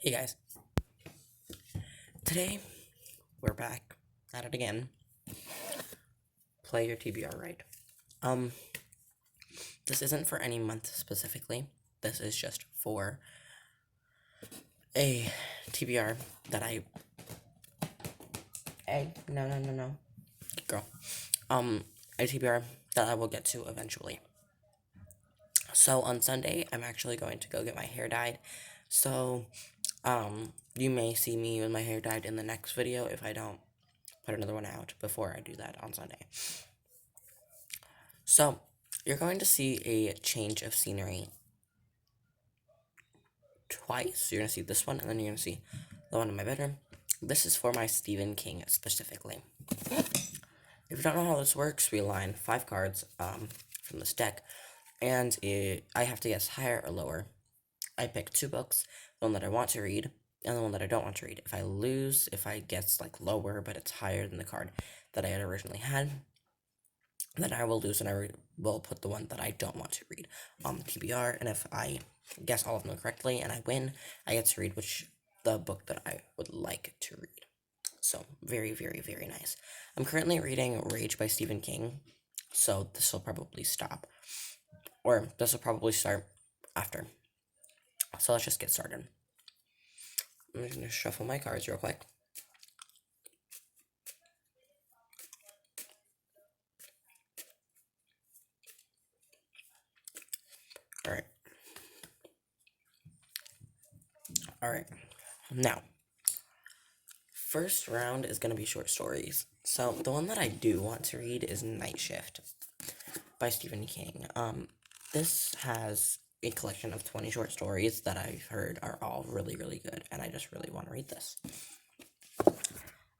Hey guys, today we're back at it again. Play your TBR right. Um, this isn't for any month specifically. This is just for a TBR that I. Hey, no, girl. A TBR that I will get to eventually. So on Sunday, I'm actually going to go get my hair dyed. So, you may see me with my hair dyed in the next video if I don't put another one out before I do that on Sunday. So, you're going to see a change of scenery twice. You're going to see this one, and then you're going to see the one in my bedroom. This is for my Stephen King specifically. If you don't know how this works, we align 5 cards from this deck, and I have to guess higher or lower. I pick 2 books, the one that I want to read, and the one that I don't want to read. If I lose, if I guess like lower, but it's higher than the card that I had originally had, then I will lose and I will put the one that I don't want to read on the TBR. And if I guess all of them correctly and I win, I get to read the book that I would like to read. So very, very, very nice. I'm currently reading Rage by Stephen King, so this will probably stop, or this will probably start after. So let's just get started. I'm just gonna shuffle my cards real quick. Alright. Alright. Now, first round is going to be short stories. So, the one that I do want to read is Night Shift by Stephen King. This has a collection of 20 short stories that I've heard are all really, really good, and I just really want to read this.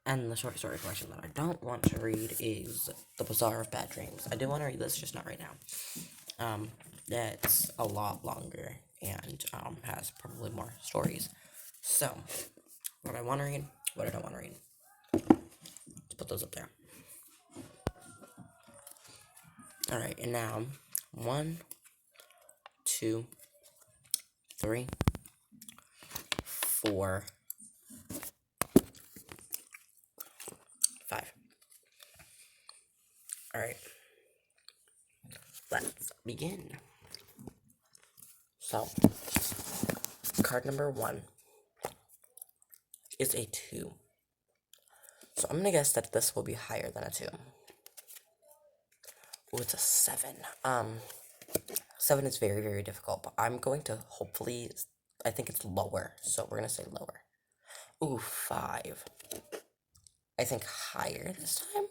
And the short story collection that I don't want to read is The Bazaar of Bad Dreams. I do want to read this, just not right now. That's a lot longer and has probably more stories. So, what I want to read, what I don't want to read. Let's put those up there. Alright, and now 1, 2, 3, 4, 5. Alright, let's begin. So, card number 1 is a 2. So I'm gonna guess that this will be higher than a 2. Oh, it's a 7. 7 is very, very difficult, but I'm going to hopefully, I think it's lower, so we're gonna say lower. Ooh, 5. I think higher this time?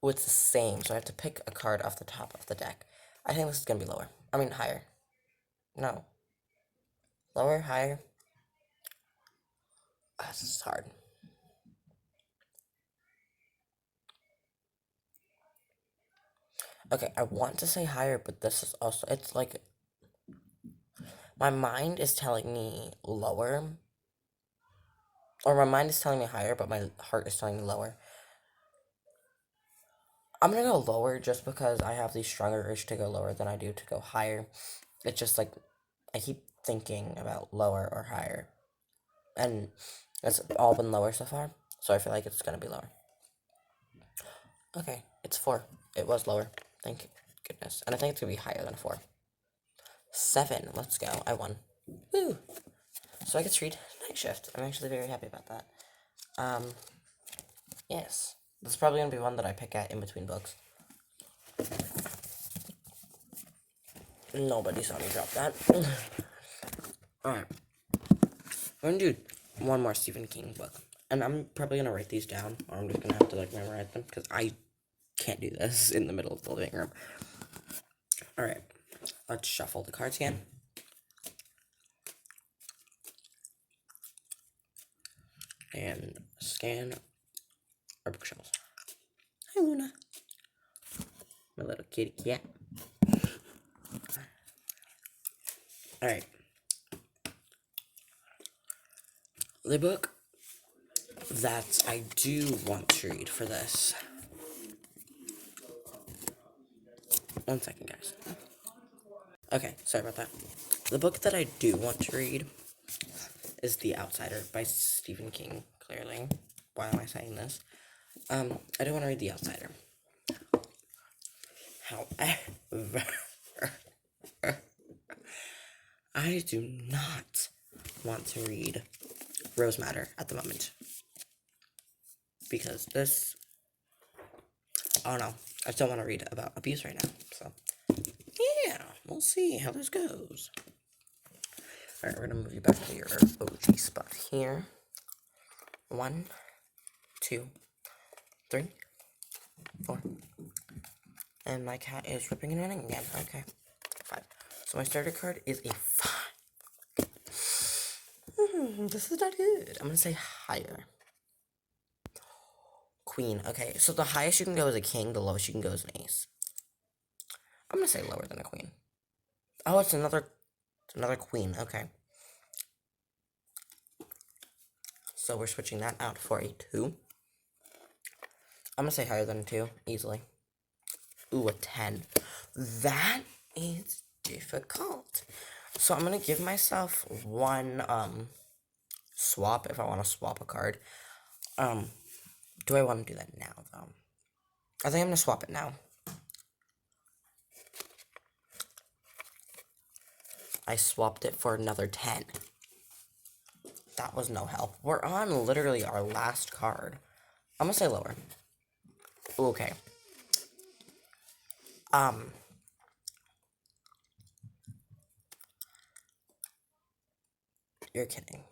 Oh, it's the same, so I have to pick a card off the top of the deck. I think this is gonna be lower. I mean, higher. No. Lower, higher. This is hard. Okay, I want to say higher, but this is also, it's like, my mind is telling me lower, or my mind is telling me higher, but my heart is telling me lower. I'm gonna go lower just because I have the stronger urge to go lower than I do to go higher. It's just like, I keep thinking about lower or higher, and it's all been lower so far, so I feel like it's gonna be lower. Okay, it's 4. It was lower. Thank goodness. And I think it's gonna be higher than 4. 7. Let's go. I won. Woo! So I get to read Night Shift. I'm actually very happy about that. Yes. This is probably gonna be one that I pick at in between books. Nobody saw me drop that. Alright. I'm gonna do one more Stephen King book. And I'm probably gonna write these down, or I'm just gonna have to like memorize them, because I can't do this in the middle of the living room. Alright. Let's shuffle the cards again. And scan our bookshelves. Hi, Luna. My little kitty cat. Alright. The book that I do want to read for this. 1 second, guys. Okay, sorry about that. The book that I do want to read is The Outsider by Stephen King, clearly. Why am I saying this? I do want to read The Outsider. However, I do not want to read Rose Madder at the moment. Because this, I don't know, I don't want to read about abuse right now. So, yeah, we'll see how this goes. Alright, we're going to move you back to your OG spot here. 1, 2, 3, 4. And my cat is ripping and running again. Okay. 5. So my starter card is a 5. This is not good. I'm going to say higher. Queen. Okay, so the highest you can go is a king. The lowest you can go is an ace. I'm going to say lower than a queen. Oh, it's another queen. Okay. So we're switching that out for a 2. I'm going to say higher than a 2. Easily. Ooh, a 10. That is difficult. So I'm going to give myself one, swap if I want to swap a card. Do I want to do that now, though? I think I'm going to swap it now. I swapped it for another 10. That was no help. We're on literally our last card. I'm going to say lower. Okay. You're kidding.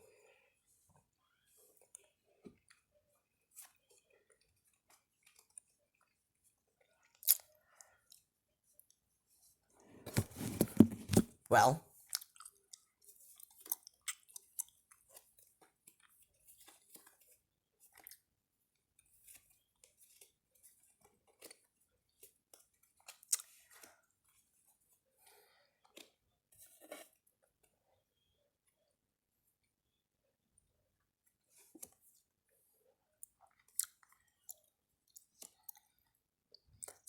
Well.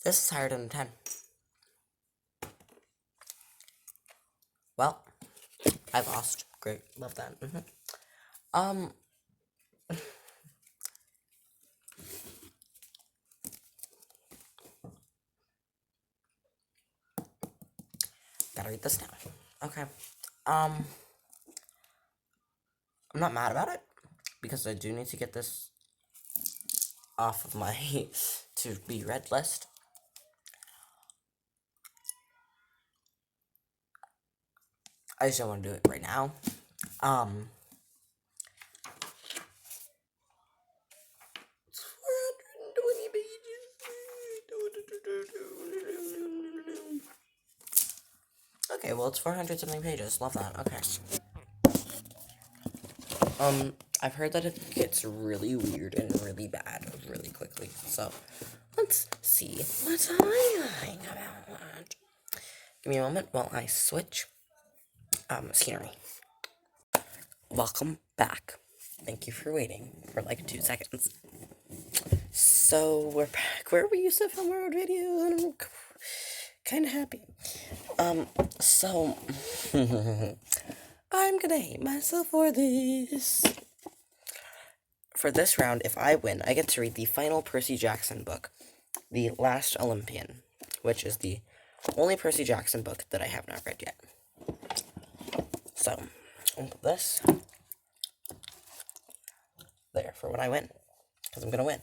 This is higher than a 10. Well, I lost. Great. Love that. Gotta read this down. Okay. I'm not mad about it, because I do need to get this off of my to be read list. I just don't want to do it right now. It's 420 pages. Okay, well, it's 400 something pages. Love that. Okay. I've heard that it gets really weird and really bad really quickly. So, let's see what I think about that. Give me a moment while I switch scenery. Welcome back. Thank you for waiting for like 2 seconds. So, we're back where we used to film our old videos, and I'm kind of happy. So, I'm gonna hate myself for this. For this round, if I win, I get to read the final Percy Jackson book, The Last Olympian, which is the only Percy Jackson book that I have not read yet. So, I'll put this there for when I win, because I'm gonna win.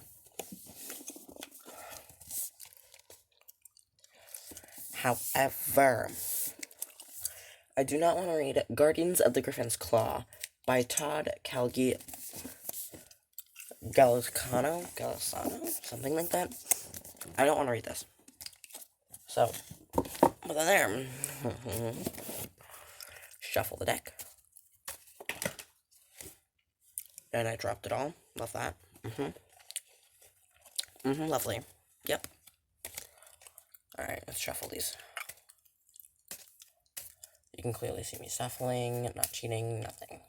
However, I do not want to read Guardians of the Griffin's Claw by Todd Calgi Galasano, something like that. I don't want to read this. So, put that there. Shuffle the deck. And I dropped it all. Love that. Lovely. Yep. Alright, let's shuffle these. You can clearly see me shuffling, not cheating, nothing.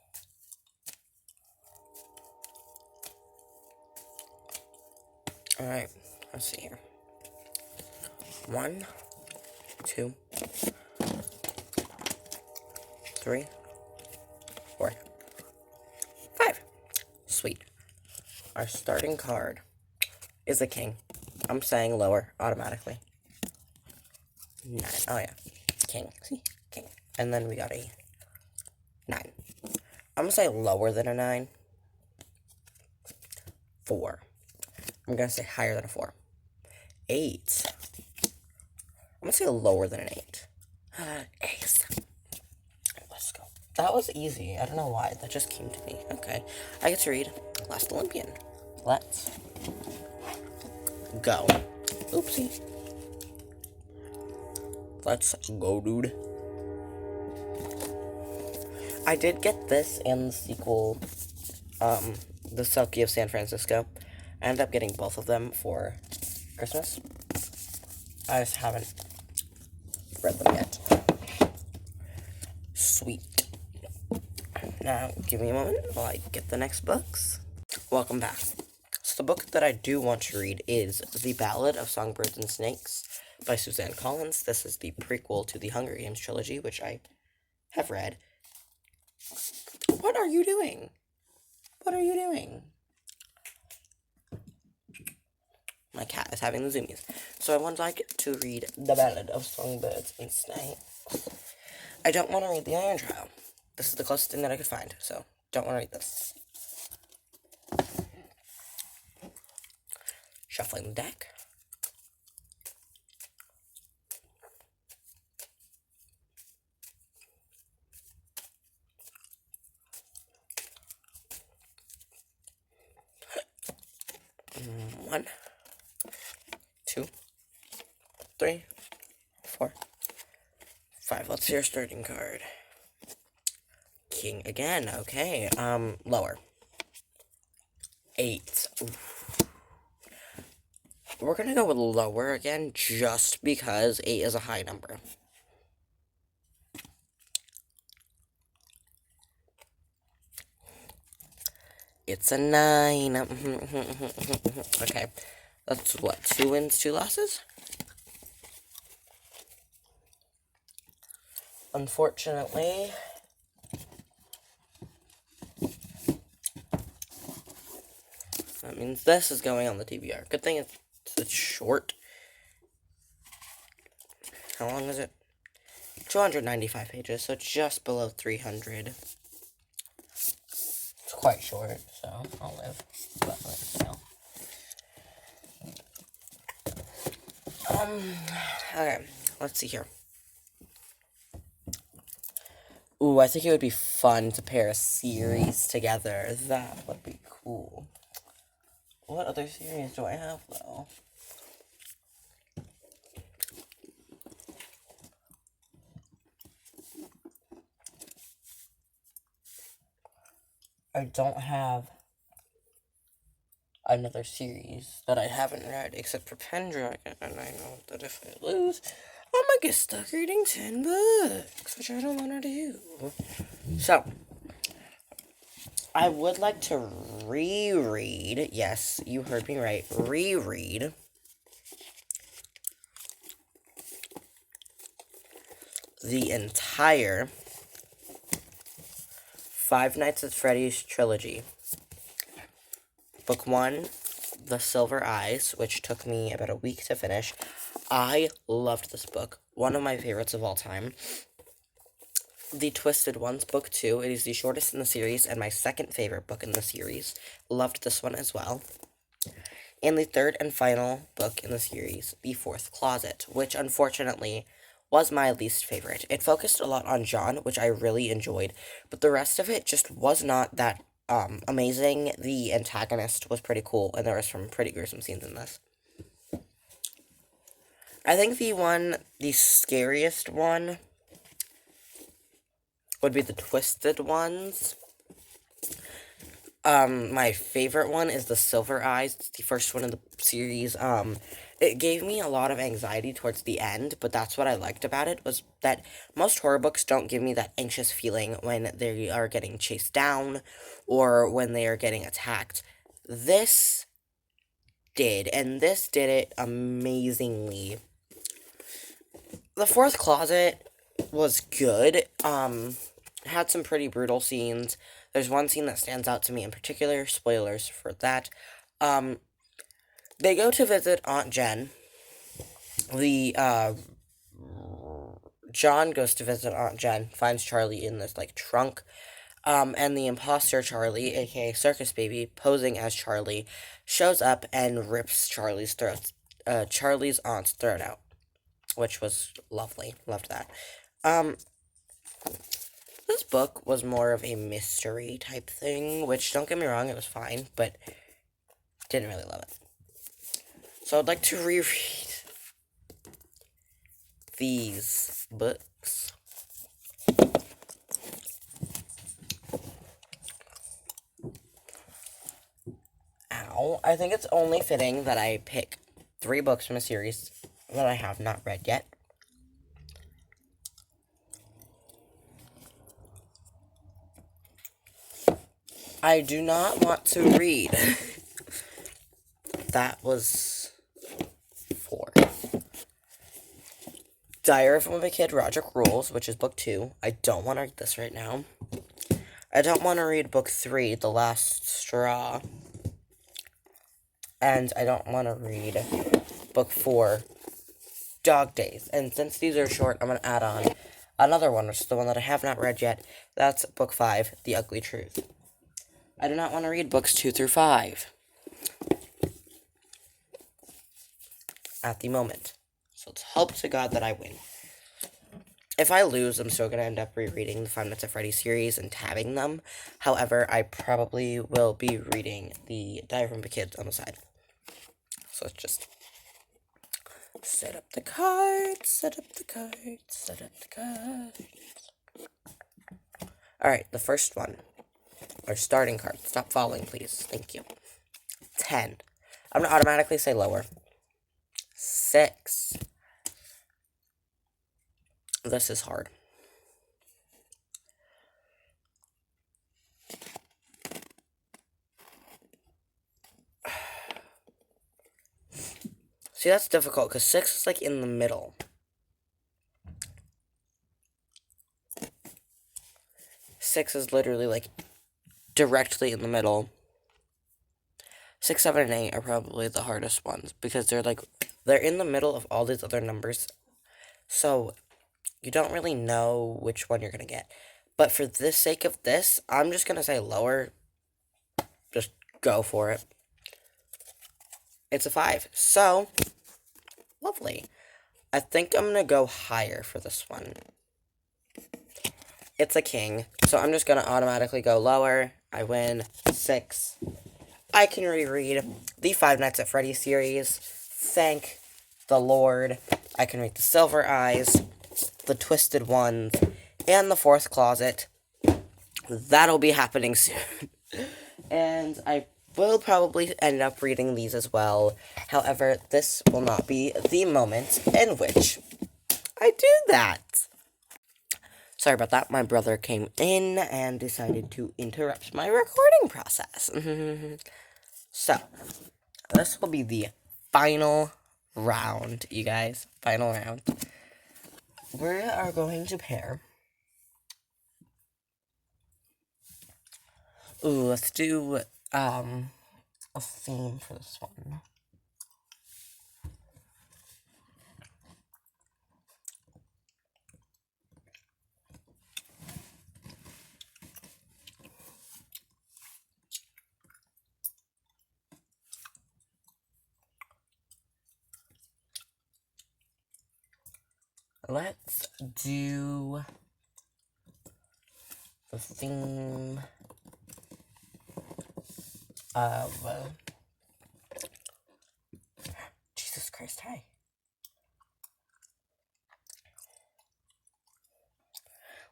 Alright, let's see here. 1, 2, 3, 4, 5. Sweet. Our starting card is a king. I'm saying lower automatically. 9. Oh yeah. King. See? King. And then we got a 9. I'm gonna say lower than a 9. 4. I'm gonna say higher than a 4. 8. I'm gonna say lower than an 8. Ace. Let's go. That was easy. I don't know why. That just came to me. Okay. I get to read Last Olympian. Let's go. Oopsie. Let's go, dude. I did get this and the sequel, The Selkie of San Francisco. I ended up getting both of them for Christmas. I just haven't read them yet. Sweet. Now, give me a moment while I get the next books. Welcome back. So the book that I do want to read is The Ballad of Songbirds and Snakes by Suzanne Collins. This is the prequel to the Hunger Games trilogy, which I have read. What are you doing? What are you doing? My cat is having the zoomies. So I would like to read The Ballad of Songbirds and Snakes. I don't want to read The Iron Trial. This is the closest thing that I could find, so don't want to read this. Shuffling the deck. One, 2, 3, 4, 5. Let's see our starting card. King again. Okay. Lower. 8. Oof. We're gonna go with lower again, just because 8 is a high number. It's a 9. Okay. That's what? 2 wins, 2 losses? Unfortunately, that means this is going on the TBR. Good thing it's short. How long is it? 295 pages, so just below 300. It's quite short, so I'll live. But, okay, let's see here. Ooh, I think it would be fun to pair a series together. That would be cool. What other series do I have, though? I don't have another series that I haven't read except for Pendragon, and I know that if I lose, I'm gonna get stuck reading 10 books, which I don't want to do. So, I would like to reread, yes, you heard me right, reread the entire Five Nights at Freddy's trilogy. Book 1, The Silver Eyes, which took me about a week to finish. I loved this book. One of my favorites of all time. The Twisted Ones, Book 2. It is the shortest in the series and my second favorite book in the series. Loved this one as well. And the third and final book in the series, The Fourth Closet, which unfortunately was my least favorite. It focused a lot on John, which I really enjoyed, but the rest of it just was not that amazing. The antagonist was pretty cool, and there was some pretty gruesome scenes in this. I think the scariest one would be the Twisted Ones. My favorite one is the Silver Eyes. It's the first one in the series. It gave me a lot of anxiety towards the end, but that's what I liked about it, was that most horror books don't give me that anxious feeling when they are getting chased down or when they are getting attacked. This did, and this did it amazingly. The Fourth Closet was good. It had some pretty brutal scenes. There's one scene that stands out to me in particular. Spoilers for that. They go to visit Aunt Jen. The John goes to visit Aunt Jen, finds Charlie in this like trunk. And the imposter Charlie, aka Circus Baby, posing as Charlie, shows up and rips Charlie's aunt's throat out, which was lovely. Loved that. Um, this book was more of a mystery type thing, which, don't get me wrong, it was fine, but didn't really love it. So I'd like to reread these books. Ow. I think it's only fitting that I pick 3 books from a series that I have not read yet. I do not want to read. That was 4. Diary of a Kid, Roderick Rules, which is book 2. I don't want to read this right now. I don't want to read book 3, The Last Straw. And I don't want to read book 4, Dog Days. And since these are short, I'm going to add on another one, which is the one that I have not read yet. That's book 5, The Ugly Truth. I do not want to read books 2 through 5 at the moment. So let's hope to God that I win. If I lose, I'm still going to end up rereading the Five Nights at Freddy's series and tabbing them. However, I probably will be reading the Diary from the Kids on the side. So let's just set up the cards, set up the cards, set up the cards. Alright, the first one. Our starting card. Stop falling, please. Thank you. 10. I'm going to automatically say lower. 6. This is hard. See, that's difficult, because 6 is, like, in the middle. 6 is literally, like, directly in the middle. 6, 7, and 8 are probably the hardest ones, because they're in the middle of all these other numbers. So you don't really know which one you're going to get. But for the sake of this, I'm just going to say lower. Just go for it. It's a 5. So, lovely. I think I'm going to go higher for this one. It's a king. So I'm just going to automatically go lower. I win. 6. I can reread the Five Nights at Freddy's series. Thank the Lord. I can read the Silver Eyes, the Twisted Ones, and the Fourth Closet. That'll be happening soon. And I will probably end up reading these as well. However, this will not be the moment in which I do that. Sorry about that. My brother came in and decided to interrupt my recording process. So, this will be the final round, you guys. Final round. We are going to pair. Ooh, let's do, a theme for this one. Let's do the theme of, Jesus Christ, hi.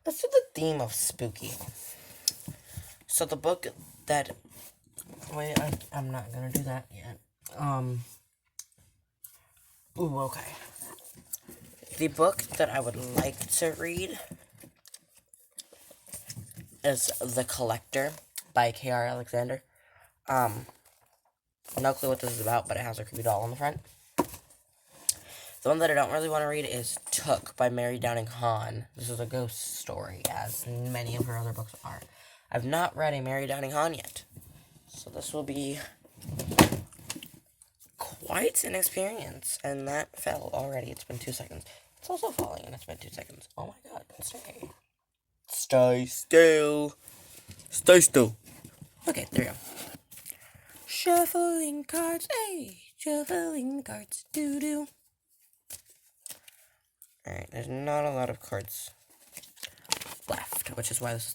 Let's do the theme of spooky. So the book that, wait, I'm not gonna do that yet. Ooh, okay. The book that I would like to read is The Collector by K.R. Alexander. No clue what this is about, but it has a creepy doll on the front. The one that I don't really want to read is Took by Mary Downing Hahn. This is a ghost story, as many of her other books are. I've not read a Mary Downing Hahn yet, so this will be quite an experience. And that fell already. It's been 2 seconds. It's also falling, and it's been 2 seconds. Oh my god, stay. Stay still. Stay still. Okay, there we go. Shuffling cards, hey, shuffling cards, doo-doo. Alright, there's not a lot of cards left, which is why this is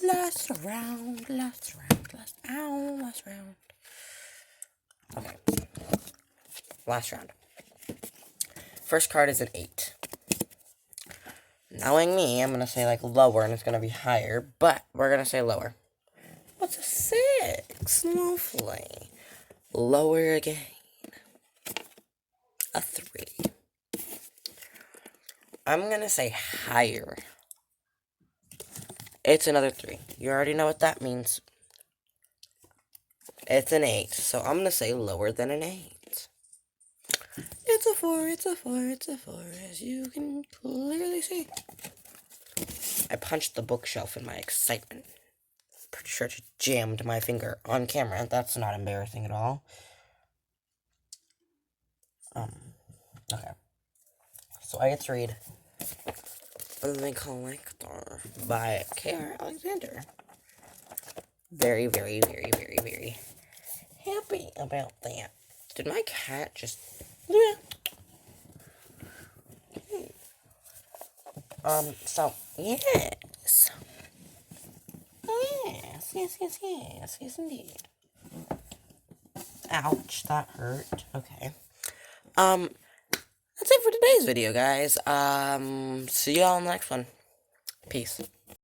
the last round. Okay. Last round. First card is an 8. Knowing me, I'm going to say, like, lower, and it's going to be higher, but we're going to say lower. What's a 6? Lovely. Lower again. A 3. I'm going to say higher. It's another 3. You already know what that means. It's an 8, so I'm going to say lower than an 8. It's a 4, it's a 4, it's a 4, as you can clearly see. I punched the bookshelf in my excitement. Pretty sure I jammed my finger on camera. That's not embarrassing at all. Okay. So I get to read The Collector by K.R. Alexander. Very, very, very, very, very happy about that. Did my cat just... So, yes. Yes, indeed. Ouch, that hurt. Okay. That's it for today's video, guys. See y'all in the next one. Peace.